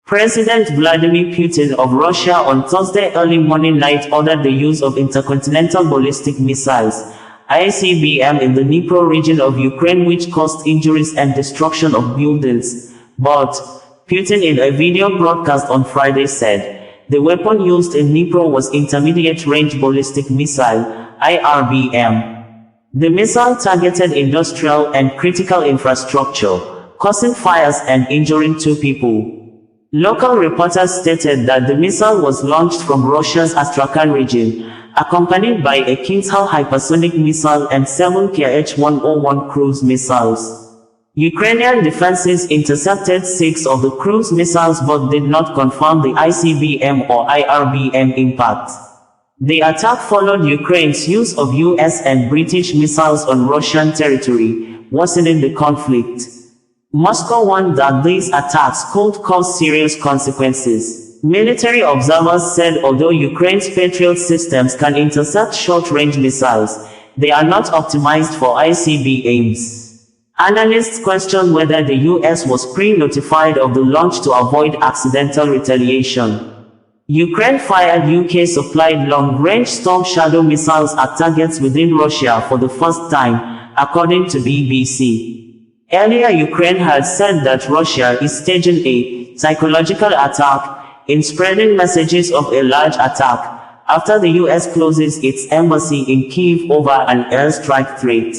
President Vladimir Putin of Russia on Thursday early morning night ordered the use of Intercontinental Ballistic Missiles (ICBM) in the Dnipro region of Ukraine, which caused injuries and destruction of buildings. But Putin, in a video broadcast on Friday, said the weapon used in Dnipro was Intermediate Range Ballistic Missile (IRBM). The missile targeted industrial and critical infrastructure, causing fires and injuring 2 people. Local reporters stated that the missile was launched from Russia's Astrakhan region, accompanied by a Kinzhal hypersonic missile and 7 Kh-101 cruise missiles. Ukrainian defenses intercepted 6 of the cruise missiles but did not confirm the ICBM or IRBM impact. The attack followed Ukraine's use of US and British missiles on Russian territory, worsening the conflict. Moscow warned that these attacks could cause serious consequences. Military observers said although Ukraine's Patriot systems can intercept short-range missiles, they are not optimized for ICBMs. Analysts question whether the US was pre-notified of the launch to avoid accidental retaliation. Ukraine fired UK-supplied long-range Storm Shadow missiles at targets within Russia for the first time, according to BBC. Earlier, Ukraine had said that Russia is staging a psychological attack in spreading messages of a large attack after the US closes its embassy in Kyiv over an airstrike threat.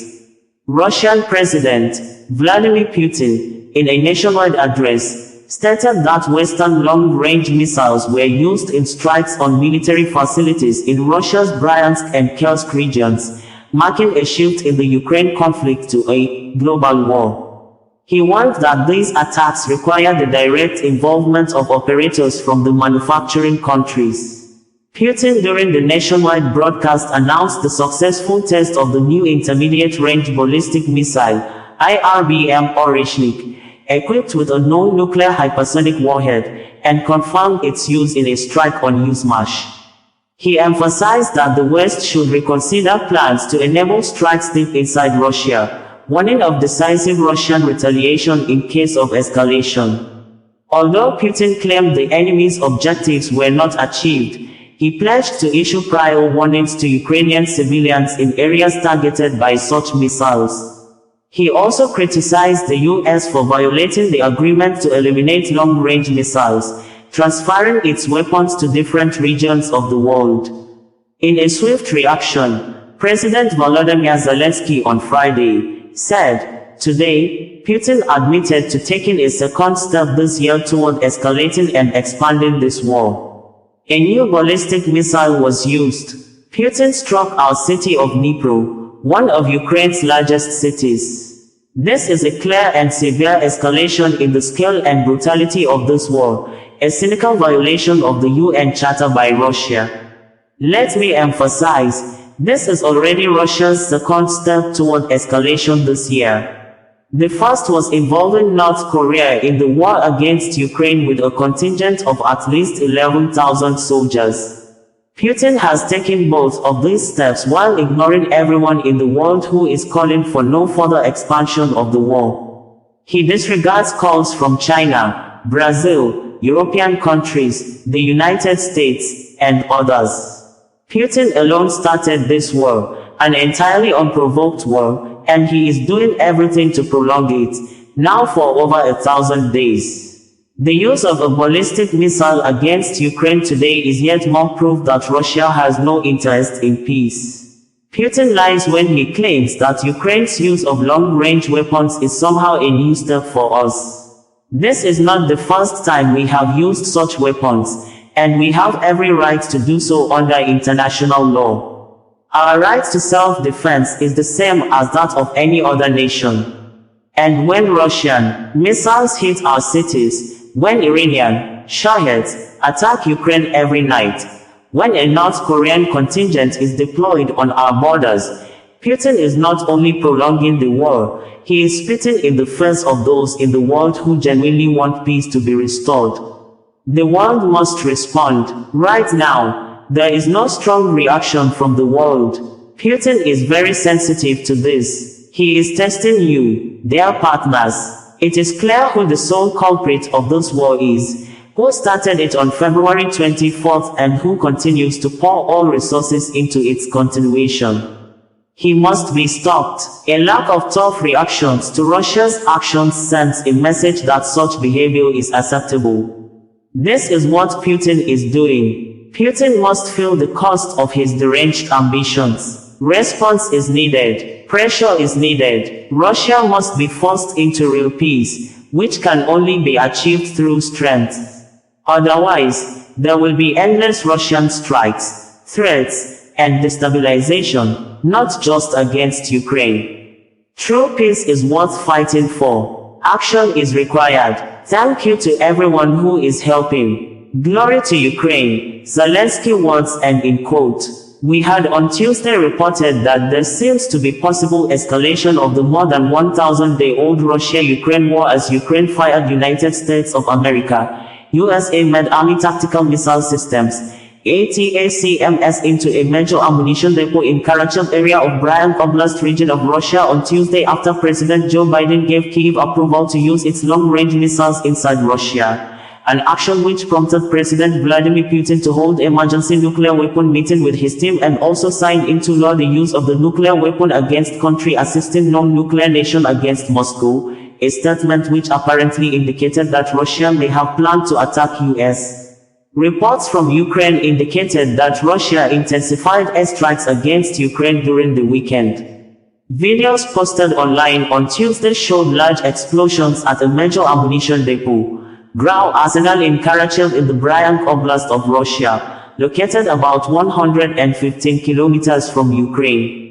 Russian President Vladimir Putin, in a nationwide address, stated that Western long-range missiles were used in strikes on military facilities in Russia's Bryansk and Kursk regions, marking a shift in the Ukraine conflict to a global war. He warned that these attacks require the direct involvement of operators from the manufacturing countries. Putin, during the nationwide broadcast, announced the successful test of the new Intermediate Range Ballistic Missile (IRBM) Oreshnik, equipped with a known nuclear hypersonic warhead, and confirmed its use in a strike on Uzmash. He emphasized that the West should reconsider plans to enable strikes deep inside Russia, warning of decisive Russian retaliation in case of escalation. Although Putin claimed the enemy's objectives were not achieved, he pledged to issue prior warnings to Ukrainian civilians in areas targeted by such missiles. He also criticized the US for violating the agreement to eliminate long-range missiles, transferring its weapons to different regions of the world. In a swift reaction, President Volodymyr Zelensky on Friday said, "Today, Putin admitted to taking a second step this year toward escalating and expanding this war. A new ballistic missile was used. Putin struck our city of Dnipro, one of Ukraine's largest cities. This is a clear and severe escalation in the scale and brutality of this war, a cynical violation of the UN Charter by Russia. Let me emphasize, this is already Russia's second step toward escalation this year. The first was involving North Korea in the war against Ukraine with a contingent of at least 11,000 soldiers. Putin has taken both of these steps while ignoring everyone in the world who is calling for no further expansion of the war. He disregards calls from China, Brazil, European countries, the United States, and others. Putin alone started this war, an entirely unprovoked war, and he is doing everything to prolong it, now for over 1,000 days. The use of a ballistic missile against Ukraine today is yet more proof that Russia has no interest in peace. Putin lies when he claims that Ukraine's use of long-range weapons is somehow a new step for us. This is not the first time we have used such weapons, and we have every right to do so under international law. Our right to self-defense is the same as that of any other nation. And when Russian missiles hit our cities, when Iranian Shaheds attack Ukraine every night, when a North Korean contingent is deployed on our borders, Putin is not only prolonging the war, he is spitting in the face of those in the world who genuinely want peace to be restored. The world must respond, right now. There is no strong reaction from the world. Putin is very sensitive to this. He is testing you, their partners. It is clear who the sole culprit of this war is. who started it on February 24th and who continues to pour all resources into its continuation. He must be stopped. A lack of tough reactions to Russia's actions sends a message that such behavior is acceptable. This is what Putin is doing. Putin must feel the cost of his deranged ambitions. Response is needed. Pressure is needed. Russia must be forced into real peace, which can only be achieved through strength. Otherwise, there will be endless Russian strikes, threats, and destabilization, not just against Ukraine. True peace is worth fighting for. Action is required. Thank you to everyone who is helping. Glory to Ukraine, Zelensky words and in quote. We had on Tuesday reported that there seems to be possible escalation of the more than 1,000-day-old Russia-Ukraine war as Ukraine fired United States of America, USA-made Army tactical missile systems, ATACMS into a major ammunition depot in Karachev area of Bryansk Oblast region of Russia on Tuesday after President Joe Biden gave Kyiv approval to use its long-range missiles inside Russia, an action which prompted President Vladimir Putin to hold emergency nuclear weapon meeting with his team and also signed into law the use of the nuclear weapon against country assisting non-nuclear nation against Moscow, a statement which apparently indicated that Russia may have planned to attack US. Reports from Ukraine indicated that Russia intensified airstrikes against Ukraine during the weekend. Videos posted online on Tuesday showed large explosions at a major ammunition depot, GRAU Arsenal in Karachev in the Bryansk Oblast of Russia, located about 115 kilometers from Ukraine.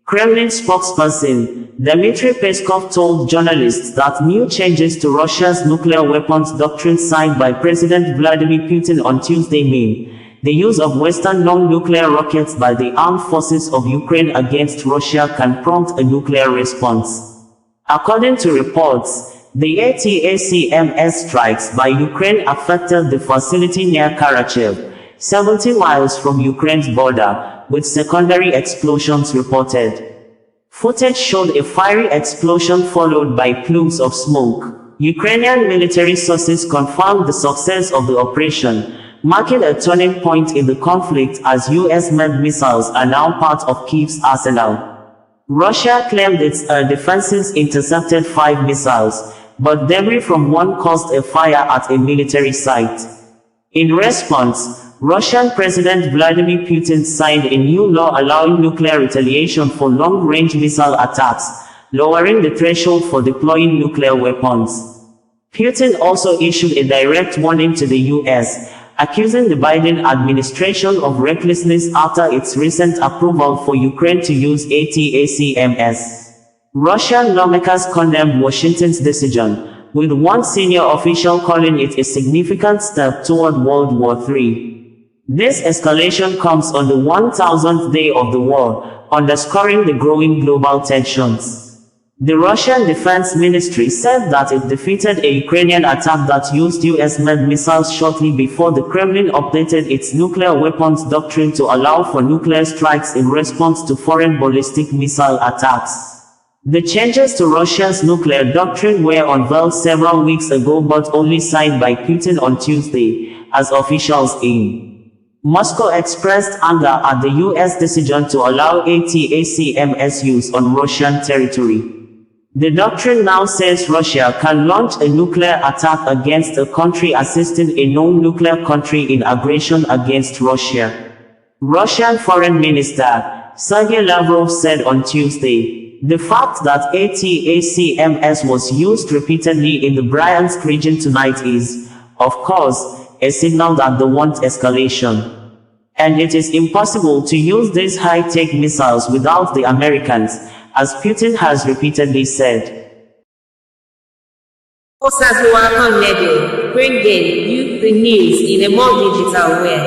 Kremlin spokesperson Dmitry Peskov told journalists that new changes to Russia's nuclear weapons doctrine signed by President Vladimir Putin on Tuesday mean the use of Western non-nuclear rockets by the armed forces of Ukraine against Russia can prompt a nuclear response. According to reports, the ATACMS strikes by Ukraine affected the facility near Karachev, 70 miles from Ukraine's border, with secondary explosions reported. Footage showed a fiery explosion followed by plumes of smoke. Ukrainian military sources confirmed the success of the operation, marking a turning point in the conflict as US-made missiles are now part of Kyiv's arsenal. Russia claimed its air defenses intercepted 5 missiles, but debris from one caused a fire at a military site. In response, Russian President Vladimir Putin signed a new law allowing nuclear retaliation for long-range missile attacks, lowering the threshold for deploying nuclear weapons. Putin also issued a direct warning to the US, accusing the Biden administration of recklessness after its recent approval for Ukraine to use ATACMS. Russian lawmakers condemned Washington's decision, with one senior official calling it a significant step toward World War III. This escalation comes on the 1,000th day of the war, underscoring the growing global tensions. The Russian Defense Ministry said that it defeated a Ukrainian attack that used US-made missiles shortly before the Kremlin updated its nuclear weapons doctrine to allow for nuclear strikes in response to foreign ballistic missile attacks. The changes to Russia's nuclear doctrine were unveiled several weeks ago but only signed by Putin on Tuesday, as officials in Moscow expressed anger at the US decision to allow ATACMS use on Russian territory. The doctrine now says Russia can launch a nuclear attack against a country assisting a non-nuclear country in aggression against Russia. Russian Foreign Minister Sergei Lavrov said on Tuesday, the fact that ATACMS was used repeatedly in the Bryansk region tonight is, of course, a signal that they want escalation. And it is impossible to use these high-tech missiles without the Americans, as Putin has repeatedly said. Bringing you the news in a more digital way.